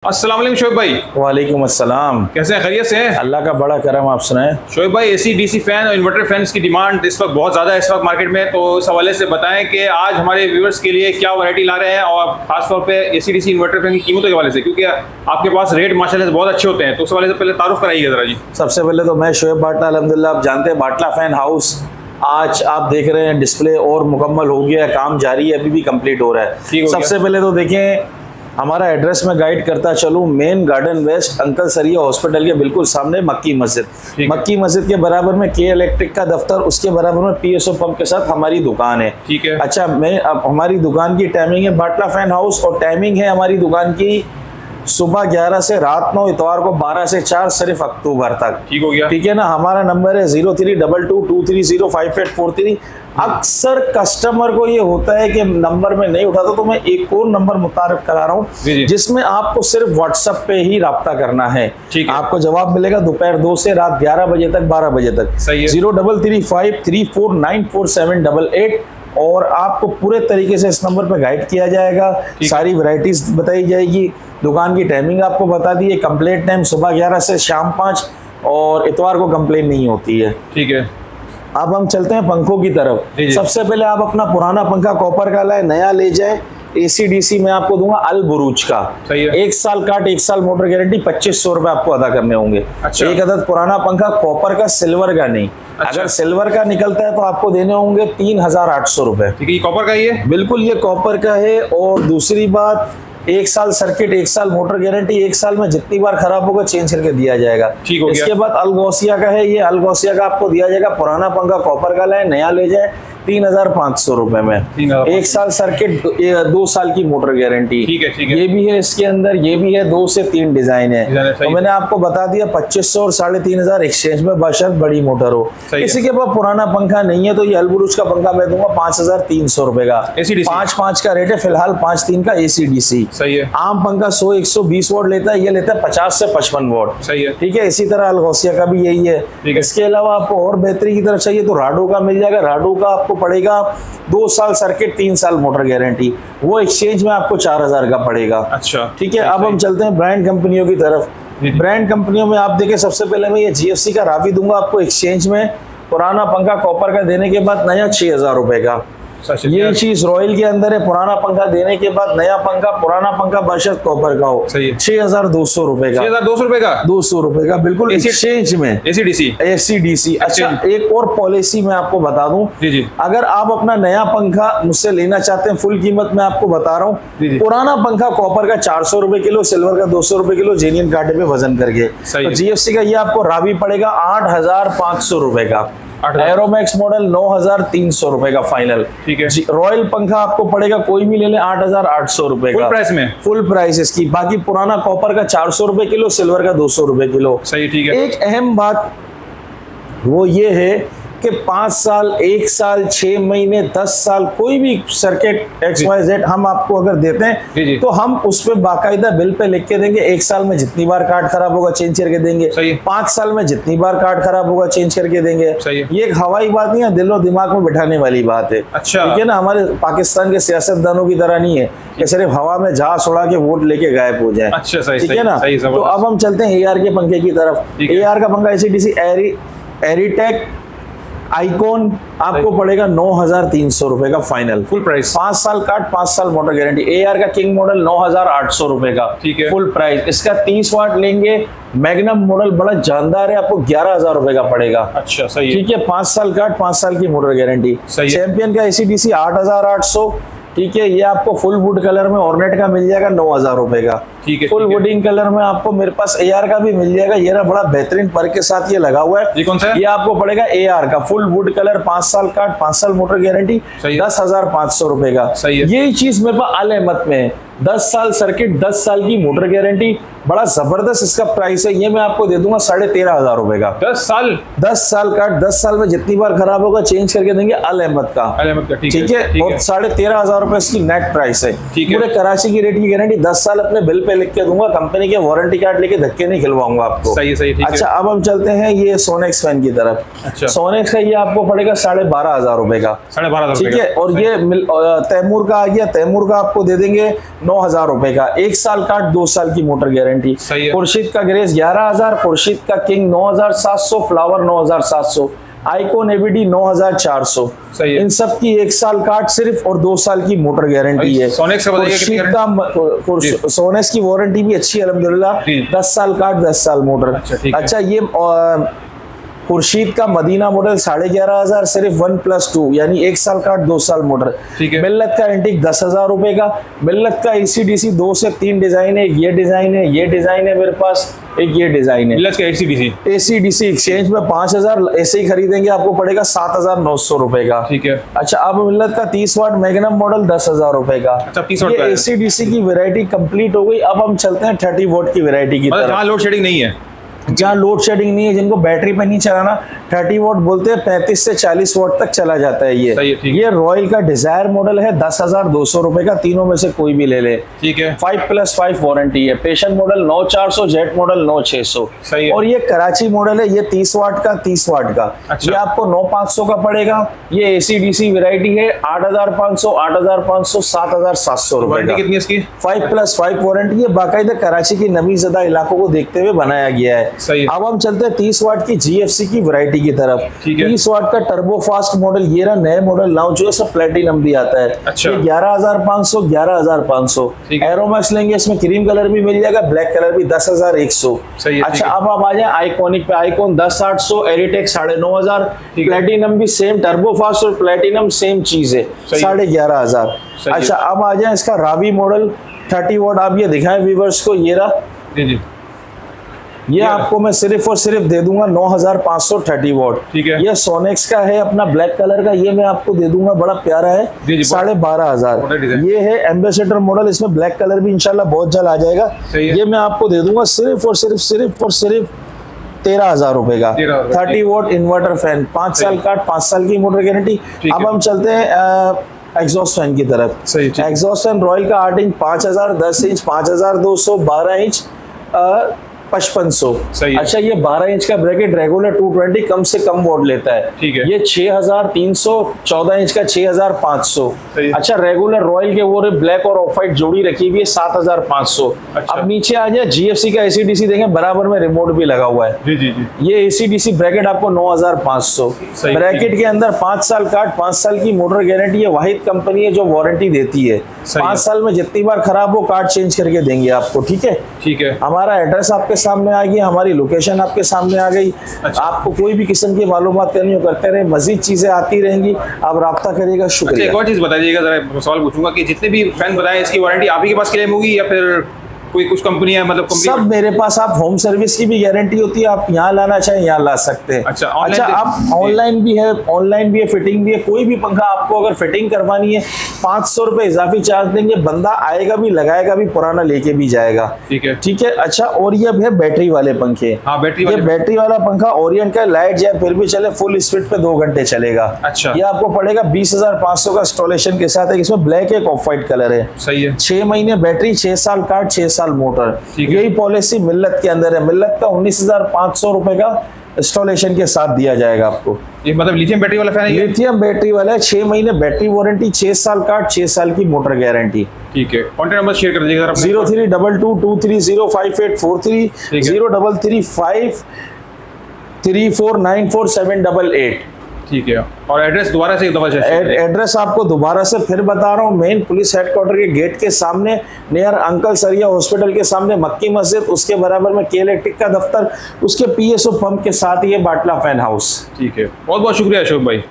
अस्सलाम वालेकुम शोएब भाई। वालेकुम अस्सलाम। कैसे हैं, खैरियत से हैं? अल्लाह का बड़ा करम। आप सुनाएं। शोएब भाई, एसी डीसी फैन और इन्वर्टर फैंस की डिमांड इस वक्त बहुत ज़्यादा है इस वक्त मार्केट में, तो इस हवाले से बताएं कि आज हमारे व्यूवर्स के लिए क्या वैरायटी ला रहे हैं और खासतौर पे एसी डीसी इन्वर्टर फैन की कीमतों के हवाले से, क्योंकि आपके पास रेट माशाल्लाह से बहुत अच्छे होते हैं, तो उस हवाले से पहले तारुफ कराइएगा ज़रा जी। सबसे पहले तो मैं शोएब बाटला, अल्हम्दुलिल्लाह आप जानते हैं बाटला फैन हाउस आज आप देख रहे हैं डिस्प्ले और मुकम्मल हो गया है, काम जारी है, अभी भी कंप्लीट हो रहा है। सबसे पहले तो देखें हमारा एड्रेस में गाइड करता चलूँ, मेन गार्डन वेस्ट अंकल सरिया हॉस्पिटल के बिल्कुल सामने मक्की मस्जिद। मक्की मस्जिद के बराबर में के इलेक्ट्रिक का दफ्तर, उसके बराबर में पीएसओ पंप के साथ हमारी दुकान है। ठीक है। अच्छा, मैं अब हमारी दुकान की टाइमिंग है बाटला फैन हाउस, और टाइमिंग है हमारी दुकान की सुबह 11 से रात 9, इतवार को 12 से 4 सिर्फ अक्टूबर तक। ठीक हो गया। ठीक है ना। हमारा नंबर है 032223058843। अक्सर कस्टमर को ये होता है कि नंबर में नहीं उठाता, तो मैं एक और नंबर मुतारिफ करा रहा हूँ जिसमें आपको सिर्फ व्हाट्सएप पे ही राब्ता करना है। आपको जवाब मिलेगा दोपहर 2 से रात 11 बजे तक, 12 बजे तक। 0335349478, और आपको पूरे तरीके से इस नंबर पर गाइड किया जाएगा, सारी वैरायटीज बताई जाएगी, दुकान की टाइमिंग आपको बता दी है, कंप्लीट टाइम सुबह 11 से शाम 5, और इतवार को कंप्लेन नहीं होती है। ठीक है। अब हम चलते हैं पंखों की तरफ। सबसे पहले आप अपना पुराना पंखा कॉपर का लाए, नया ले जाए। एसीडीसी में आपको दूंगा अल बुरूज का। सही है। 1 साल काट 1 साल मोटर गारंटी, 2500 रुपए आपको अदा करने होंगे। अच्छा। एक अदद पुराना पंखा कॉपर का, सिल्वर का नहीं। अच्छा। अगर सिल्वर का निकलता है तो आपको देने होंगे 3800 रुपए। ठीक है, ये कॉपर का ही है? बिल्कुल, ये कॉपर का है। और दूसरी बात, 1 साल सर्किट, 1 साल मोटर गारंटी, 1 साल में जितनी बार खराब होगा चेंज करके दिया जाएगा। ठीक हो गया। इसके बाद अलगोसिया का है, ये अलगोसिया का आपको दिया जाएगा। पुराना पंखा कॉपर का लाए, नया ले जाए 3500 रुपए में। 1 साल सर्किट, 2 साल की मोटर गारंटी। ठीक है, ठीक है। ये भी है इसके अंदर, ये भी है, 2 से 3 डिजाइन है। तो मैंने आपको बता दिया 2500 और 3500 एक्सचेंज में, बशर्त बड़ी मोटर हो। किसी के पास पुराना पंखा नहीं है तो ये अलबुरुज का पंखा मैं दूंगा 5300 रुपए का। 5-5 का रेट है फिलहाल, 5-3 का एसीडीसी। सही है। आम पंखा 100-120 वोट लेता है, ये लेता है 50 से 55 वोट। सही है। ठीक है। इसी तरह अलगोसिया का भी यही है। इसके अलावा आपको और बेहतरी की तरफ चाहिए तो राडो का मिल जाएगा। राडो का आपको पड़ेगा 2 साल सर्किट, 3 साल मोटर गारंटी, वो एक्सचेंज में आपको 4000 का पड़ेगा। अच्छा। ठीक है। अब हम चलते हैं ब्रांड कंपनियों की तरफ। ब्रांड कंपनियों में आप देखें, सबसे पहले मैं ये जीएफसी का रावी दूंगा आपको एक्सचेंज में। पुराना पंखा कॉपर का देने के बाद नया 6000 रुपए का। ये चीज रॉयल के अंदर है। पुराना पंखा देने के बाद नया पंखा, पुराना पंखा बशर्त कॉपर का हो, 6200 रुपए का। 6200 रुपए का? 200 रुपए का, बिल्कुल एक्सचेंज में। एसीडीसी। अच्छा, एक और पॉलिसी मैं आपको बता दूं, अगर आप अपना नया पंखा मुझसे लेना चाहते हैं, फुल कीमत मैं आपको बता रहा हूँ, पुराना पंखा कॉपर का 400 रुपए किलो, सिल्वर का 200 रुपए किलो, जेन्युइन कांटे पे वजन करके। तो जीएफसी का ये आपको रावी पड़ेगा 8500 रुपए का। एरोमैक्स मॉडल 9300 रुपए का फाइनल। ठीक है। रॉयल पंखा आपको पड़ेगा, कोई भी ले ले, 8800 रुपए का फुल प्राइस में। फुल प्राइस इसकी। बाकी पुराना कॉपर का 400 रुपए किलो, सिल्वर का 200 रुपए किलो। सही। ठीक है। एक अहम बात वो ये है कि 5 साल, 1 साल, 6 महीने, 10 साल, कोई भी सर्किट XYZ हम आपको अगर देते हैं तो हम उस पे बाकायदा बिल पे लिख के देंगे। 1 साल में जितनी बार कार्ड खराब होगा चेंज करके देंगे। 5 साल में जितनी बार कार्ड खराब होगा चेंज करके देंगे। ये एक हवाई बात नहीं है, दिलो दिमाग में बिठाने वाली बात है। अच्छा। ठीक है ना। हमारे पाकिस्तान के सियासतदानों की तरह नहीं है कि सिर्फ हवा में जहाज उड़ा के वोट लेके गायब हो जाए। अच्छा। ठीक है ना। तो अब हम चलते हैं AR के पंखे की तरफ। AR का पंखा एसीडीसी एरीटेक आइकॉन आपको पड़ेगा 9300 रुपए का फाइनल, फुल प्राइस। 5 साल काट, 5 साल मोटर गारंटी। AR का किंग मॉडल 9800 रुपए का। ठीक है। Full price. इसका 30 वाट लेंगे, मैग्नम मॉडल बड़ा जानदार है, आपको 11000 रुपए का पड़ेगा। अच्छा। सही है। ठीक है। 5 साल काट, 5 साल की मोटर गारंटी। चैंपियन का एसीडीसी 8800। ठीक है। ये आपको फुल वुड कलर में ऑर्नेट का मिल जाएगा 9000 रुपए का। ठीक है। फुल वुडिंग कलर में आपको मेरे पास AR का भी मिल जाएगा। ये ना बड़ा बेहतरीन पर्क के साथ ये लगा हुआ है। ये कौन सा है? ये आपको पड़ेगा AR का फुल वुड कलर, 5 साल काट, 5 साल मोटर गारंटी, 10500 रुपए का। यही चीज मेरे पास अल अहमद में है, 10 साल सर्किट, 10 साल की मोटर गारंटी, बड़ा जबरदस्त इसका प्राइस है। ये मैं आपको दे दूंगा 13500 रुपए का। 10 साल काट, 10 साल में जितनी बार खराब होगा चेंज करके देंगे। अल अहमद का। ठीक है। और 13500 रुपए इसकी नेट प्राइस है। पूरे कराची की रेट की गारंटी, 10 साल अपने बिल पे पे लिख के दूंगा, कंपनी के वारंटी कार्ड लेके धक्के नहीं खिलवाऊंगा आपको। सही सही, ठीक अच्छा है। अब हम चलते हैं ये सोनेक्स फैन की तरफ। अच्छा। सोनेक्स का ये आपको पड़ेगा 12,500 रुपए का। 12,500 ठीक है। और ये तैमूर का आ गया, तैमूर का आपको दे देंगे 9,000 रुपए का, 1 साल का 2 साल की मोटर गारंटी। सही है। खुर्शीद का ग्रेस 11,000, खुर्शीद का किंग 9,700, फ्लावर 9,700, आइकॉन एबीडी 9,400। सही है। इन सब की 1 साल कार्ड सिर्फ और 2 साल की मोटर गारंटी है। सोनेक्स का बताइए कितनी खुर्शीद का सोनेक्स की वारंटी भी अच्छी है अल्हम्दुलिल्लाह, 10 साल कार्ड 10 साल मोटर। अच्छा, ठीक है। अच्छा ये खुर्शीद का मदीना मॉडल 11,500 सिर्फ 1+2 यानी 1 साल का 2 साल मोटर। ठीक है। मिल्लत का एंटीक 10,000 रुपए का। मिल्लत का ACDC 2 से 3 डिजाइन है, ये डिजाइन है, ये डिजाइन है मेरे पास, एक ये डिजाइन है। मिल्लत का ACDC एक्सचेंज में 5,000, ऐसे ही खरीदेंगे आपको पड़ेगा 7,900 रुपए का। ठीक है। अच्छा अब मिल्लत का 30 वाट मैग्नम मॉडल 10,000 रुपए का। अच्छा, 30 वाट का है। ACDC की वैरायटी कंप्लीट हो गई। अब हम चलते हैं 30 वाट की वैरायटी की मतलब तरफ, जहाँ लोड शेडिंग नहीं है, जहाँ लोड शेडिंग नहीं है, जिनको बैटरी पे नहीं चलाना। 30 वाट बोलते हैं 35 से 40 वाट तक चला जाता है ये। सही है, ठीक है। ये रॉयल का डिजायर मॉडल है, 10,200 रुपए का, तीनों में से कोई भी ले ले। ठीक है। 5+5 वारंटी है। पेशन मॉडल 9,400, जेट मॉडल 9,600। सही है। और ये कराची मॉडल है, ये 30 वाट का, 30 वाट का। अच्छा। ये आपको 9,500 का पड़ेगा। ये ACDC वैरायटी है, 8,500, 8,500, 7,700 रुपए वारंटी का। कितनी है इसकी? 5+5 वारंटी है, बाकायदा कराची की नमी ज़दा इलाकों को देखते हुए बनाया गया है। सही है। अब हम चलते हैं 30 वाट की GFC की वैरायटी की तरफ। ठीक है। 30 वाट का टर्बो फास्ट मॉडल, ये रहा नए मॉडल लॉन्च हुए, सब प्लेटिनम भी आता है। अच्छा। ये 11,500, 11,500। ठीक है। एरोमैक्स लेंगे, इसमें क्रीम कलर भी मिल जाएगा, ब्लैक कलर भी 10,100। सही है, अच्छा ठीक है। अब आप आ जाए आइकॉनिक पे। आइकॉन 10,800, एरिटेक 9,500। ठीक है। प्लेटिनम भी सेम, टर्बो फास्ट और प्लेटिनम सेम चीज है, सही है। 11,500। सही है। अच्छा अब आ जाए इसका रावी मॉडल 30 वाट। आप ये दिखाएं व्यूवर्स को, ये रहा, जी जी। ये आपको मैं सिर्फ और सिर्फ दे दूंगा 9,500 30 वाट। ठीक है। ये सोनेक्स का है अपना ब्लैक कलर का, ये मैं आपको दे दूंगा, बड़ा प्यारा है, जी जी, 12,500। Model design. ये है एम्बेसडर मॉडल, इसमें ब्लैक कलर भी इंशाल्लाह बहुत जल्द आ जाएगा। सही है। ये मैं आपको दे दूंगा सिर्फ और सिर्फ 13,000 रुपए का। 13,000 30 वाट इन्वर्टर फैन, 5 साल का, 5 साल की मोटर गारंटी। ठीक अब है। हम चलते हैं एग्जॉस्ट फैन की तरफ। सही, ठीक है। एग्जॉस्ट फैन रॉयल का 8 इंच 5,000, 10 इंच 5,200, 12 इंच 5,500। सही है। अच्छा ये 12 इंच का ब्रैकेट रेगुलर 220 कम से कम वोट लेता है। ठीक है। ये 6,300, 14 इंच का 6,500। सही है। अच्छा रेगुलर रॉयल के वो ब्लैक और ऑफ व्हाइट जोड़ी रखी हुई है 7,500। अच्छा। अब नीचे आ जाए GFC का ACDC देखें, बराबर में रिमोट भी लगा हुआ है। जी जी जी। ये ACDC ब्रैकेट आपको 9,500। सही। ब्रैकेट के अंदर 5 साल कार्ड, 5 साल की मोटर गारंटी है। वाहिद कंपनी है जो वारंटी देती है। सही 5 है। साल में जितनी बार खराब हो कार्ड चेंज करके देंगे आपको। ठीक है। ठीक है। हमारा एड्रेस आपके सामने आ गया, हमारी लोकेशन आपके सामने आ गई। अच्छा। आपको कोई भी किस्म की मालूमात करनी हो करते रहे, मजीद चीजें आती रहेंगी, आप राब्ता करिएगा। अच्छा, शुक्रिया। एक और चीज़ बताइएगा, जरा सवाल पूछूंगा कि जितने भी फैन बताएं इसकी वारंटी आप ही के पास क्लेम होगी या फिर कोई कुछ कंपनी है, मतलब कंपनी? सब मेरे पास। आप होम सर्विस की भी गारंटी होती है, आप यहाँ लाना चाहें यहाँ ला सकते हैं। अच्छा, अच्छा आप ऑनलाइन भी है, ऑनलाइन भी है, फिटिंग भी है। कोई भी पंखा आपको अगर फिटिंग करवानी है 500 रुपए इजाफी चार्ज देंगे, बंदा आएगा भी, लगाएगा भी, पुराना लेके भी जाएगा। ठीक है। ठीक है। अच्छा और ये है बैटरी वाले पंखे। हाँ, बैटरी ये वाले। बैटरी वाला पंखा ओरिएंट का, लाइट जाए फिर भी चले, फुल स्पीड पे 2 घंटे चलेगा। अच्छा। ये आपको पड़ेगा 20,500 का इंस्टॉलेशन के साथ है। इसमें ब्लैक एक ऑफ व्हाइट कलर है। सही है। 6 महीने बैटरी, 6 साल कार्ड, 6 साल मोटर। ठीक है। यही पॉलिसी मिल्लत के अंदर है। मिल्लत का 19,500 रुपए का इंस्टॉलेशन के साथ दिया जाएगा आपको। ये मतलब लिथियम बैटरी वाला फैन है ये? लिथियम बैटरी वाला है, 6 महीने बैटरी वारंटी, 6 साल कार्ड, 6 साल की मोटर गारंटी। ठीक है। कॉन्टैक्ट नंबर शेयर कर दीजिएगा अपने। 032223058843, ठीक है। 033534947888। ठीक है। और एड्रेस दोबारा से एक दफा शेयर करिए। एड्रेस आपको दोबारा से फिर बता रहा हूँ, मेन पुलिस हेडक्वार्टर के गेट के सामने, नियर अंकल सरिया हॉस्पिटल के सामने मक्की मस्जिद, उसके बराबर में के इलेक्ट्रिक का दफ्तर, उसके PSO पंप के साथ ये बाटला फैन हाउस। ठीक है। बहुत बहुत शुक्रिया अशोक भाई।